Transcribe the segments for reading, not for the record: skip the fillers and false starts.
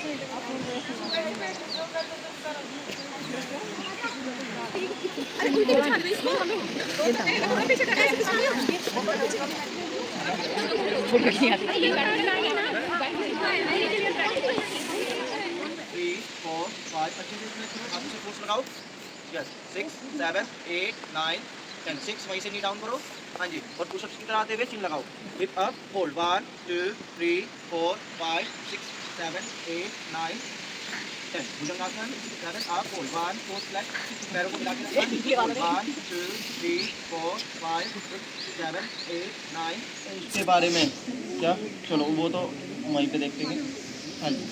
Three four five, अच्छे से इसमें हाथ से फोर्स लगाओ। यस, 6 7 8 9 10, 6 वहीं से नी डाउन करो। हाँ जी, और पुशअप्स की तरह आते हुए चिन लगाओ। हिप अप, होल्ड 1 2 3 4 5 6 7 8 9 10, भुजंगासन 7 अप, होल्ड 1 4 फ्लैट, पैरों को मिला के रखना। 1 2 3 4 5 6 7 8 9। इसके बारे में क्या, चलो वो तो वहीं पे देखेंगे। हाँ जी,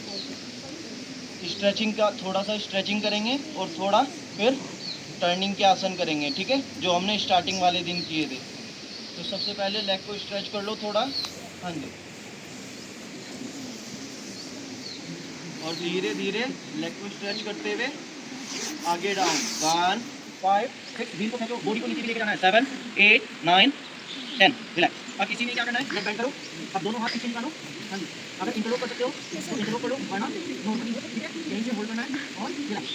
स्ट्रेचिंग का थोड़ा सा स्ट्रेचिंग करेंगे और थोड़ा फिर टर्निंग के आसन करेंगे, ठीक है, जो हमने स्टार्टिंग वाले दिन किए थे। तो सबसे पहले लेग को स्ट्रेच कर लो थोड़ा। हाँ जी, और धीरे धीरे लेग को स्ट्रेच करते हुए आगे डाउन। 1 5 6, व्हील को खींचो, बॉडी को नीचे भी लेके जाना है। 7 8 9 10, रिलैक्स। अब इसी में क्या करना है, लेग बेंड करो। अब दोनों हाथ पीछे निकालो। हाँ जी, अगर इंटरलॉक कर सकते हो तो इंटरलॉक करो, वरना नॉर्मली, ठीक है, यहीं से होल्ड करना है और रिलैक्स।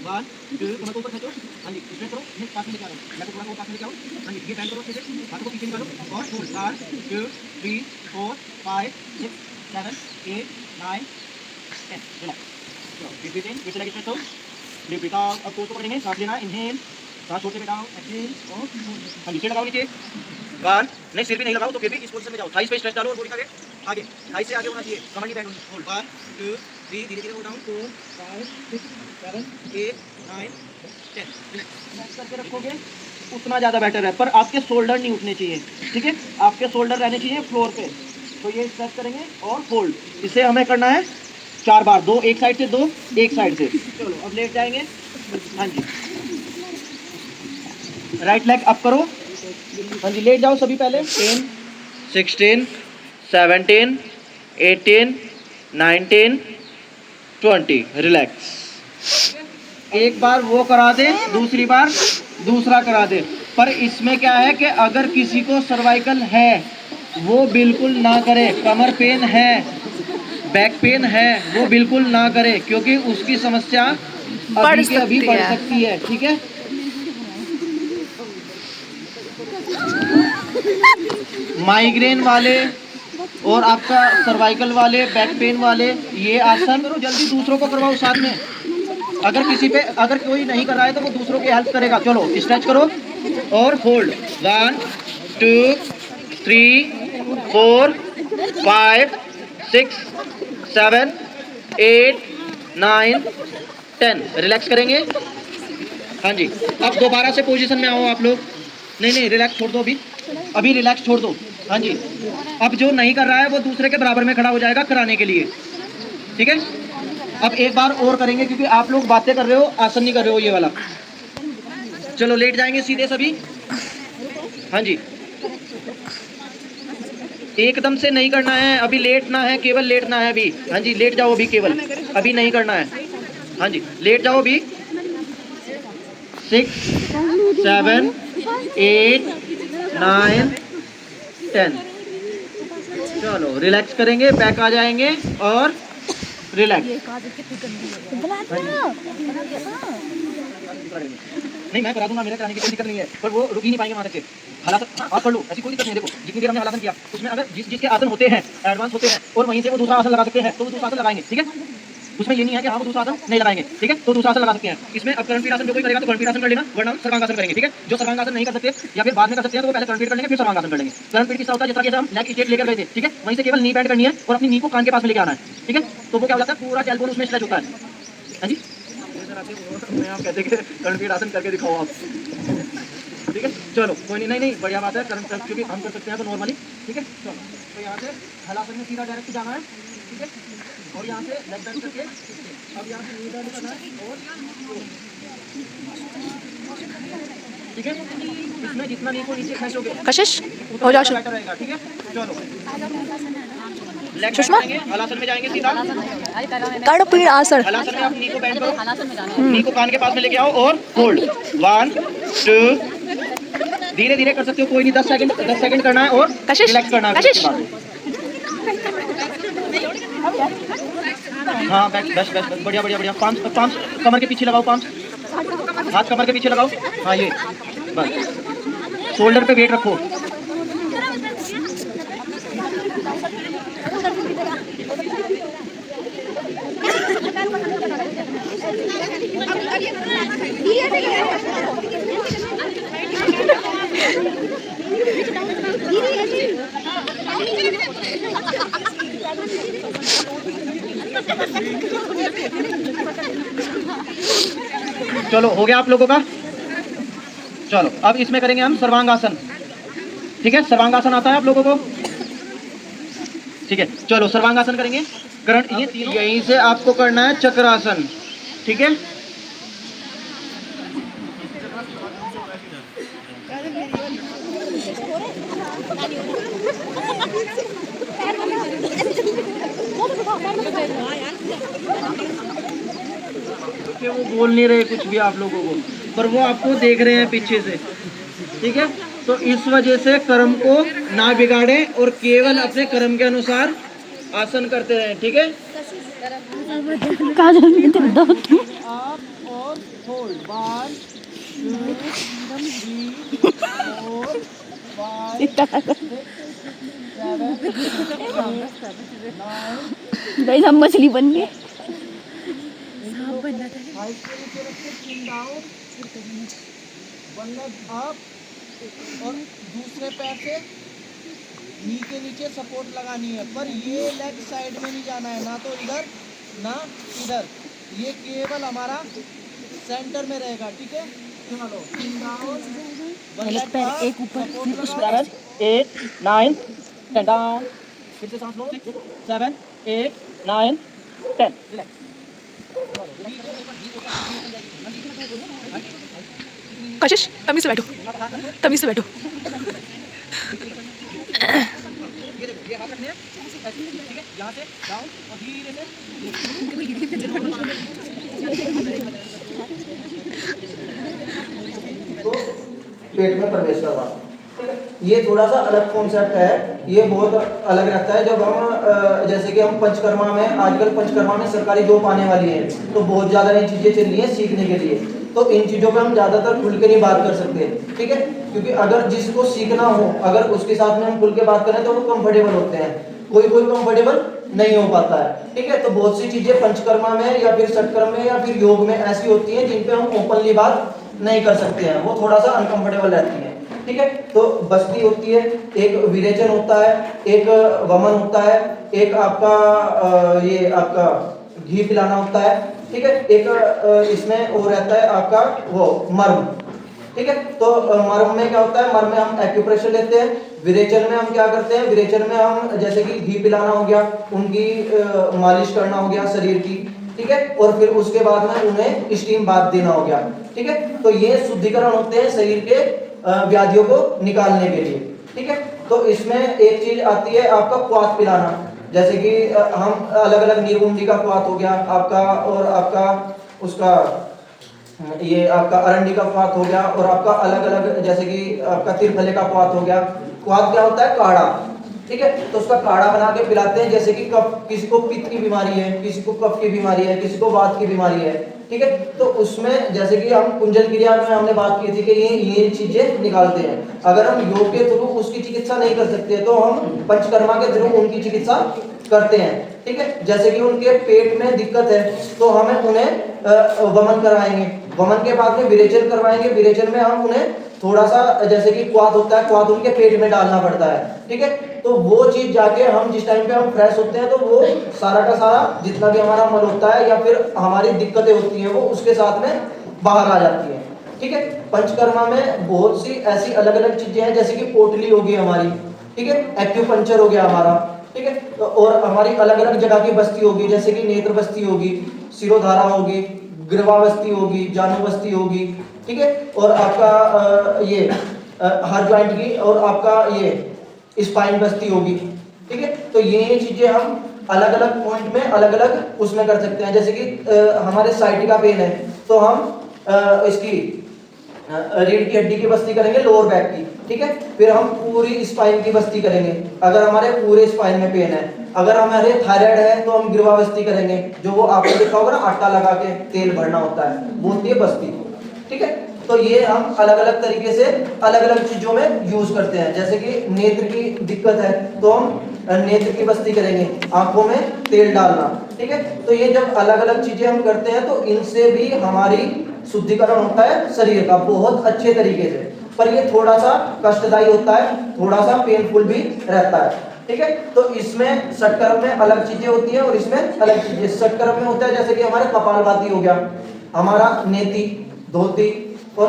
1 2, कमर को ऊपर खींचो। हाँ जी, स्ट्रेच करो, नेक पास में लेके आओ, लेग को थोड़ा और पास में लेके आओ। हाँ जी, ये बेंड करो अच्छे से, हाथों को पीछे निकालो और होल्ड। 1 2 3 4 5 6 7 8 9 10, रिलैक्स। डीप ब्रीथ इन, फिर से लेग स्ट्रेच करो, डीप ब्रीथ आउट। अब टोस को पकड़ेंगे, सांस लेना, इनहेल, सांस छोड़ते हुए डाउन, एक्सहेल और हाँ जी, सिर लगाओ नीचे। 1, नहीं सिर भी नहीं लगाओ तो फिर भी इस पोजीशन में जाओ, थाइस पे स्ट्रेच डालो और बॉडी का वेट आगे, थाइस से आगे होना चाहिए, कमर नहीं बैंड होनी। होल्ड 1 2 3, धीरे धीरे हो डाउन, 4 5 6 7 8 9 10, रिलैक्स करके रखोगे उतना ज़्यादा बेटर है, पर आपके शोल्डर नहीं उठने चाहिए, ठीक है, आपके शोल्डर रहने चाहिए फ्लोर पे। तो ये स्ट्रेच करेंगे और होल्ड, इसे हमें करना है 4 बार, 2 एक साइड से, 2 एक साइड से। चलो अब लेट जाएंगे। हाँ जी, राइट लेग अप करो। हाँ जी, लेट जाओ सभी पहले। 10 16 17 18 19 20, रिलैक्स। एक बार वो करा दे, दूसरी बार दूसरा करा दे। पर इसमें क्या है कि अगर किसी को सर्वाइकल है वो बिल्कुल ना करे, कमर पेन है, बैक पेन है, वो बिल्कुल ना करे, क्योंकि उसकी समस्या अभी के अभी बढ़ सकती है, ठीक है। माइग्रेन वाले और आपका सर्वाइकल वाले, बैक पेन वाले, ये आसन करो, जल्दी दूसरों को करवाओ साथ में। अगर किसी पे, अगर कोई नहीं कर रहा है तो वो दूसरों की हेल्प करेगा। चलो स्ट्रेच करो और होल्ड। 1 2 3 4 5 6 7 8 9 10, रिलैक्स करेंगे। हाँ जी, अब दोबारा से पोजीशन में आओ आप लोग। नहीं रिलैक्स छोड़ दो, अभी रिलैक्स छोड़ दो। हाँ जी, अब जो नहीं कर रहा है वो दूसरे के बराबर में खड़ा हो जाएगा कराने के लिए, ठीक है। अब एक बार और करेंगे क्योंकि आप लोग बातें कर रहे हो, आसन नहीं कर रहे हो ये वाला। चलो लेट जाएंगे सीधे सभी। हाँ जी, एकदम से नहीं करना है, अभी लेटना है, केवल लेटना है अभी। हाँ जी, लेट जाओ अभी, केवल अभी नहीं करना है। हाँ जी, लेट जाओ अभी। 6 7 8 9 10, चलो रिलैक्स करेंगे, बैक आ जाएंगे और रिलैक्स। नहीं मैं करा दूंगा, मेरे कराने की कोई दिक्कत नहीं है, पर वो रुक ही नहीं पाएंगे वहाँ तक के। हलासन हाथ कर लो, ऐसी कोई दिक्कत नहीं है। देखो जितनी देर हमने हलासन किया उसमें अगर जिसके आसन होते हैं, एडवांस होते हैं, और वहीं से वो दूसरा आसन लगा सकते हैं तो वो दूसरा आसन लगाएंगे, ठीक है। उसमें ये नहीं है कि हाँ वो दूसरा आसन नहीं लगाएंगे, ठीक है, तो दूसरा आसन लगा सकते हैं। इसमें अब कर्णपीठ आसन जो कोई करेगा तो कर्णपीठ आसन कर लेना, वरना सर्वांगासन करेंगे, ठीक है। जो सर्वांगासन नहीं कर सकते या फिर बाद में कर सकते हैं तो वो पहले कर्णपीठ कर लेंगे, फिर सर्वांगासन कर लेंगे। कर्णपीठ किस तरह होता है, जिस तरह हम लेग स्ट्रेट लेकर गए थे, ठीक है, वहीं से केवल नी बैंड करनी है और अपनी नी को कान के पास में लेके आना है, ठीक है। तो वो क्या हो जाता है, पूरा टेलबोन उसमें स्ट्रेच होता है। हाँ जी, आप कहते हैं कर्णपीठ आसन करके दिखाओ आप, ठीक है। चलो कोई नहीं बढ़िया बात है, क्योंकि हम कर सकते हैं तो नॉर्मली, ठीक है। चलो तो यहाँ से हलासन में सीधा डायरेक्ट जाना है, ठीक है, और यहाँ से लेग बेंड करके अब यहाँ से नी बेंड करना है और ठीक है। इसमें जितना नी को नीचे खींचोगे कशिश हो जाओ, बेटर रहेगा, ठीक है। चलो लेग बेंड करेंगे, हलासन में जाएंगे सीधा, कर्णपीठ आसन। हलासन में आप नी को बेंड करो, नी को कान के पास में लेके आओ और होल्ड। 1 2, धीरे धीरे कर सकते हो, कोई नहीं, 10 सेकंड करना है और रिलैक्स करना है। हाँ बैक बेस्ट बेस्ट बढ़िया बढ़िया बढ़िया। पाँच पाँच कमर के पीछे लगाओ, पाँच हाथ कमर के पीछे लगाओ। हाँ ये बस, शोल्डर पे वेट रखो। चलो हो गया आप लोगों का। चलो अब इसमें करेंगे हम सर्वांगासन। ठीक है, सर्वांगासन आता है आप लोगों को? ठीक है, चलो सर्वांगासन करेंगे। करण ये यहीं से आपको करना है चक्रासन। ठीक है, वो बोल नहीं रहे कुछ भी आप लोगों को, पर वो आपको देख रहे हैं पीछे से। ठीक है, तो इस वजह से कर्म को ना बिगाड़े और केवल अपने कर्म के अनुसार आसन करते रहें। ठीक है, आप और होल्ड 1 2 3 4 5 गाइस हम मछली बन गए। और दूसरे पैर से नी के नीचे सपोर्ट लगानी है, पर ये लेग साइड में नहीं जाना है, ना तो इधर ना इधर, ये केवल हमारा सेंटर में रहेगा। ठीक है, चलो पैर एक ऊपर उस पर 8 9 10 डाउन, फिर से सांस लो 7 8 9 10 रिलैक्स। कशिश तमीज से बैठो, तमीज से बैठो। ये हाथ रखने हैं ऐसे, ठीक है, यहाँ से डाउन और धीरे से तो पेट में प्रवेश करवा। ये थोड़ा सा अलग कॉन्सेप्ट है, ये बहुत अलग रहता है। जब हम जैसे कि हम पंचकर्मा में, आजकल पंचकर्मा में सरकारी जॉब आने वाली है, तो बहुत ज़्यादा ये चीज़ें चल रही हैं सीखने के लिए, तो इन चीज़ों पे हम ज़्यादातर खुल के नहीं बात कर सकते। ठीक है, क्योंकि अगर जिसको सीखना हो, अगर उसके साथ में हम खुल के बात करें तो वो कंफर्टेबल होते हैं, कोई कंफर्टेबल नहीं हो पाता है। ठीक है, तो बहुत सी चीज़ें पंचकर्मा में या फिर षटकर्म में या फिर योग में ऐसी होती हैं जिन पे हम ओपनली बात नहीं कर सकते हैं, वो थोड़ा सा अनकंफर्टेबल रहती हैं। ठीक है, तो बस्ती होती है, एक विरेचन होता है, एक वमन होता है, एक आपका ये आपका घी पिलाना होता है। ठीक है, एक इसमें वो रहता है आपका वो मर्म। ठीक है, तो मर्म में क्या होता है, मर्म में हम एक्यूप्रेशर लेते हैं। विरेचन में हम क्या करते हैं, विरेचन में हम जैसे कि घी पिलाना हो गया, उनकी मालिश करना हो गया शरीर की। ठीक है, और फिर उसके बाद में उन्हें स्टीम बाथ देना हो गया। ठीक है, तो ये शुद्धिकरण होते हैं शरीर के व्याधियों को निकालने के लिए। ठीक है, तो इसमें एक चीज आती है आपका क्वाथ पिलाना, जैसे कि हम अलग अलग निर्गुंडी का क्वाथ हो गया आपका, और आपका उसका ये आपका अरंडी का क्वाथ हो गया, और आपका अलग अलग जैसे कि आपका तिरफले का क्वाथ हो गया। क्वाथ क्या होता है, काढ़ा। ठीक है, तो उसका काढ़ा बना के पिलाते हैं, जैसे कि कफ, किसी को पित्त की बीमारी है, किसी को कफ की बीमारी है, किसी को वात की बीमारी है। ठीक है, तो उसमें जैसे कि हम कुंजल क्रिया में हमने बात की थी कि ये चीजें निकालते हैं। अगर हम योग के थ्रू उसकी चिकित्सा नहीं कर सकते तो हम पंचकर्मा के थ्रू उनकी चिकित्सा करते हैं। ठीक है, जैसे कि उनके पेट में दिक्कत है तो हमें उन्हें वमन कराएंगे, वमन के बाद में विरेचन करवाएंगे, विरेचन में हम उन्हें थोड़ा सा जैसे कि क्वाथ होता है, क्वाथ उनके पेट में डालना पड़ता है। ठीक है, तो वो चीज जाके हम जिस टाइम पे हम फ्रेश होते हैं तो वो सारा का सारा जितना भी हमारा मल होता है या फिर हमारी दिक्कतें होती हैं वो उसके साथ में बाहर आ जाती हैं। ठीक है, पंचकर्मा में बहुत सी ऐसी अलग अलग चीजें हैं, जैसे कि पोटली होगी हमारी। ठीक है, एक्यूपंक्चर हो गया हमारा। ठीक है, तो और हमारी अलग अलग जगह की बस्ती होगी, जैसे कि नेत्र बस्ती होगी, शिरोधारा होगी, ग्रीवा बस्ती होगी, जानु बस्ती होगी। ठीक है, और आपका ये हर जॉइंट की और आपका ये स्पाइन बस्ती होगी। ठीक है, तो ये चीजें हम अलग अलग पॉइंट में अलग अलग उसमें कर सकते हैं। जैसे कि हमारे साइटिका पेन है तो हम इसकी रीढ़ की हड्डी की बस्ती करेंगे, लोअर बैक की। ठीक है, फिर हम पूरी स्पाइन की बस्ती करेंगे अगर हमारे पूरे स्पाइन में पेन है। अगर हमारे थायराइड है तो हम गिरवावस्थी करेंगे, जो वो आपने देखा होगा ना आटा लगा के तेल भरना होता है, वो होती है बस्ती। ठीक है, तो ये हम अलग अलग तरीके से अलग अलग चीजों में यूज करते हैं। जैसे कि नेत्र की दिक्कत है तो हम नेत्र की बस्ती करेंगे, आंखों में तेल डालना। ठीक है, तो ये जब अलग अलग चीजें हम करते हैं तो इनसे भी हमारी शुद्धिकरण होता है शरीर का बहुत अच्छे तरीके से। पर ये थोड़ा सा कष्टदायी होता है, थोड़ा सा पेनफुल भी रहता है। ठीक है, तो इसमें षटकर्म में अलग चीजें होती है और इसमें अलग चीजें। षटकर्म में होता है जैसे कि हमारे कपालभाति हो गया, हमारा नेति, धोती और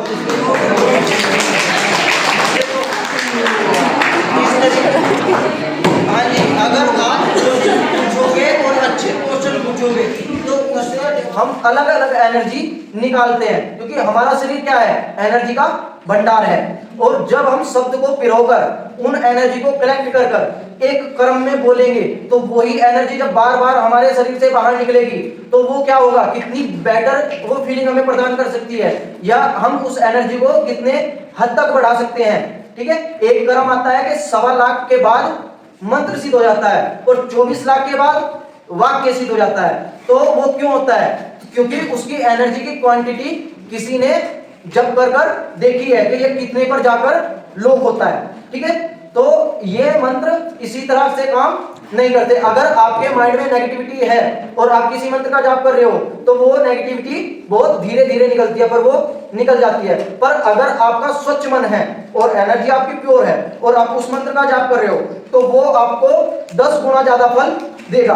हाँ जी, अगर आप पूछोगे और अच्छे क्वेश्चन पूछोगे तो उससे हम अलग अलग एनर्जी निकालते हैं, क्योंकि हमारा शरीर क्या है, एनर्जी का भंडार है। और जब हम शब्द को पिरोकर उन एनर्जी को कलेक्ट कर कर एक क्रम में बोलेंगे तो वही एनर्जी जब बार बार हमारे शरीर से बाहर निकलेगी तो वो क्या होगा, कितनी बेटर वो फीलिंग हमें प्रदान कर सकती है, या हम उस एनर्जी को कितने हद तक बढ़ा सकते हैं। ठीक है, एक क्रम आता है कि 1.25 लाख के बाद मंत्र सिद्ध हो जाता है और 24 लाख के बाद वाक्य सिद्ध हो जाता है। तो वो क्यों होता है, क्योंकि उसकी एनर्जी की क्वांटिटी किसी ने जब कर कर देखी है कि ये कितने पर जाकर लोप होता है। ठीक है, तो ये मंत्र इसी तरह से काम नहीं करते। अगर आपके माइंड में नेगेटिविटी है और आप किसी मंत्र का जाप कर रहे हो तो वो नेगेटिविटी बहुत धीरे धीरे निकलती है, पर वो निकल जाती है। पर अगर आपका स्वच्छ मन है और एनर्जी आपकी प्योर है और आप उस मंत्र का जाप कर रहे हो तो वो आपको 10 गुना ज्यादा फल देगा।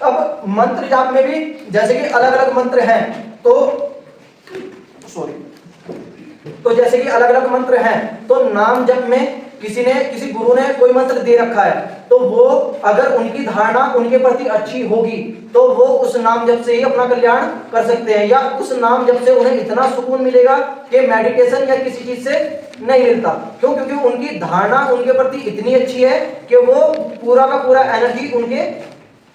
अब मंत्र जाप में भी जैसे कि अलग अलग मंत्र हैं, तो जैसे कि अलग अलग मंत्र हैं, तो नाम जप में किसी गुरु ने कोई मंत्र दे रखा है तो वो अगर उनकी धारणा उनके प्रति अच्छी होगी तो वो उस नाम जप से ही अपना कल्याण कर सकते हैं, या उस नाम जप से उन्हें इतना सुकून मिलेगा कि मेडिटेशन या किसी चीज से नहीं मिलता। क्यों, क्योंकि उनकी धारणा उनके प्रति इतनी अच्छी है कि वो पूरा का पूरा एनर्जी उनके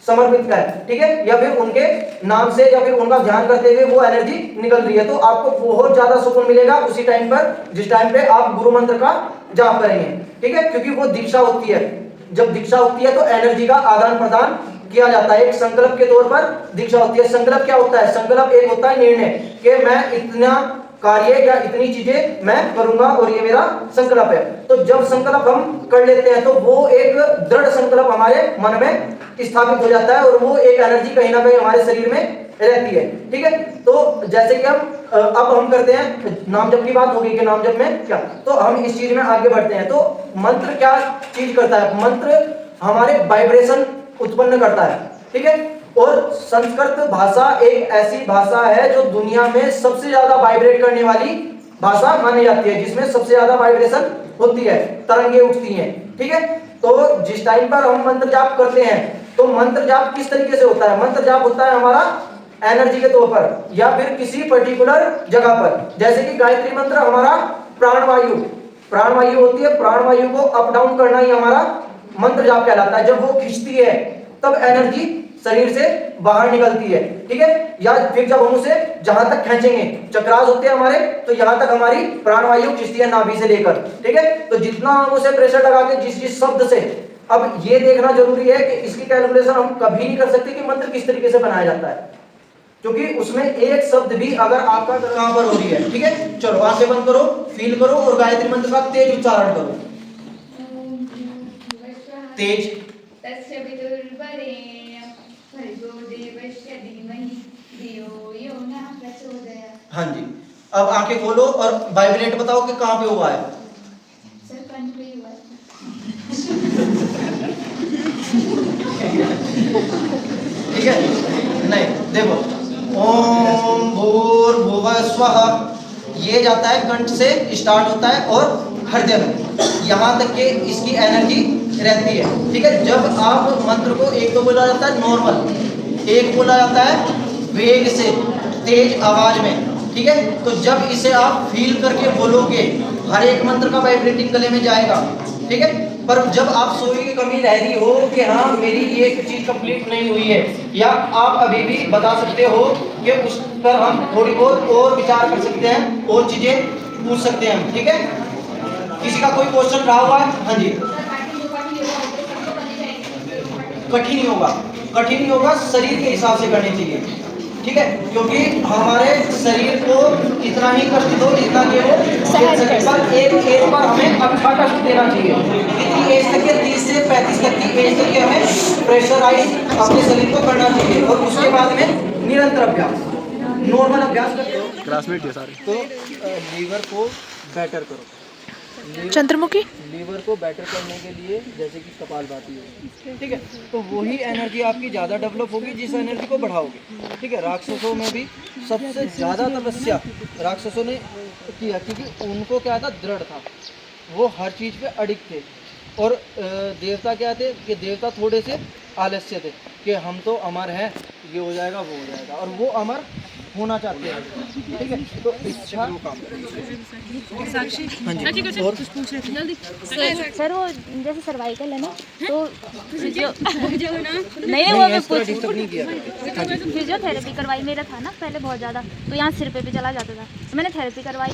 समर्पित का है। ठीक है, या फिर उनके नाम से या फिर उनका ध्यान करते हुए वो एनर्जी निकल रही है, तो आपको बहुत ज्यादा सुकून मिलेगा उसी टाइम पर जिस टाइम पे आप गुरु मंत्र का जाप करेंगे। ठीक है, क्योंकि वो दीक्षा होती है, जब दीक्षा होती है तो एनर्जी का आदान प्रदान किया जाता है, एक संकल्प के तौर पर दीक्षा होती है। संकल्प क्या होता है, संकल्प एक होता है निर्णय कि मैं इतना कार्य या इतनी चीजें मैं करूंगा और ये मेरा संकल्प है। तो जब संकल्प हम कर लेते हैं तो वो एक दृढ़ संकल्प हमारे मन में स्थापित हो जाता है और वो एक एनर्जी कहीं ना कहीं हमारे शरीर में रहती है। ठीक है, तो जैसे कि अब हम करते हैं नाम जप की बात होगी कि नाम जप में क्या, तो हम इस चीज में आगे बढ़ते हैं। तो मंत्र क्या चीज करता है, मंत्र हमारे वाइब्रेशन उत्पन्न करता है। ठीक है, और संस्कृत भाषा एक ऐसी भाषा है जो दुनिया में सबसे ज्यादा वाइब्रेट करने वाली भाषा मानी जाती है, जिसमें सबसे ज्यादा वाइब्रेशन होती है, तरंगे उठती हैं। ठीक है, तो जिस टाइम पर हम मंत्र जाप करते हैं तो मंत्र जाप किस तरीके से होता है, मंत्र जाप होता है हमारा एनर्जी के तौर पर या फिर किसी पर्टिकुलर जगह पर। जैसे कि गायत्री मंत्र हमारा प्राणवायु होती है, प्राणवायु को अप डाउन करना ही हमारा मंत्र जाप कहलाता है। जब वो खींचती है तब एनर्जी शरीर से बाहर निकलती है। ठीक है, या फिर जब हम उसे जहां तक खींचेंगे, चक्रास होते हैं हमारे, तो यहां तक हमारी प्राणवायु खींचती है नाभि से लेकर। ठीक है, तो जितना हम उसे प्रेशर लगा के जिस शब्द से, अब ये देखना जरूरी है कि इसकी कैलकुलेशन हम कभी नहीं कर सकते कि मंत्र किस तरीके से बनाया जाता है, क्योंकि उसमें एक शब्द भी अगर आपका कहां पर हो रही है। ठीक है, चलो आंखें बंद करो, फील करो और गायत्री मंत्र का तेज उच्चारण करो। तेज हाँ जी, अब आंखें खोलो और वाइब्रेट बताओ कि कहां पे हुआ है। ठीक है, नहीं देखो, ओम भूर्भुवः स्वः ये जाता है कंठ से स्टार्ट होता है और हृदय में यहाँ तक के इसकी एनर्जी रहती है। ठीक है, जब आप मंत्र को एक तो बोला जाता है नॉर्मल, एक बोला जाता है वेग से तेज आवाज में। ठीक है, तो जब इसे आप फील करके बोलोगे हर एक मंत्र का वाइब्रेटिंग गले में जाएगा। ठीक है, पर जब आप सोई की कमी रह रही हो कि हाँ मेरी ये चीज कंप्लीट नहीं हुई है, या आप अभी भी बता सकते हो कि उस पर हम थोड़ी बहुत और विचार कर सकते हैं और चीजें पूछ सकते हैं। ठीक है, किसी का कोई क्वेश्चन रहा हुआ है? हाँ जी, कठिन योगा शरीर के हिसाब से करनी चाहिए, ठीक है, क्योंकि हमारे शरीर को इतना ही कष्ट दो जितना कि वो सहन सके। पर एक बार हमें अच्छा कष्ट देना चाहिए। कितनी एज तक के 30 से 35 तक की एज तक के हमें प्रेशराइज अपने शरीर को करना चाहिए, और उसके बाद में निरंतर अभ्यास, नॉर्मल अभ्यास करो। क्लासमेट है सारे। तो लीवर को बेटर करो, चंद्रमुखी लीवर को बेटर करने के लिए जैसे कि कपालभाति है, ठीक है, तो वही एनर्जी आपकी ज़्यादा डेवलप होगी जिस एनर्जी को बढ़ाओगे, ठीक है। राक्षसों में भी सबसे ज़्यादा तपस्या राक्षसों ने किया, क्योंकि उनको क्या था, दृढ़ था, वो हर चीज़ पे अडिक्ट थे। और देवता क्या थे कि देवता थोड़े से आलस्य थे कि हम तो अमर हैं, ये हो जाएगा वो हो जाएगा, और वो अमर होना चाहते हैं, ठीक है। तो इच्छा और सर वो जैसे सर्वाइकल है ना, तो नहीं वो मैं पूछ नहीं किया करते। फिजियोथेरेपी करवाई, मेरा था ना पहले बहुत ज़्यादा, तो यहाँ सिर पे भी चला जाता था, मैंने थेरेपी करवाई।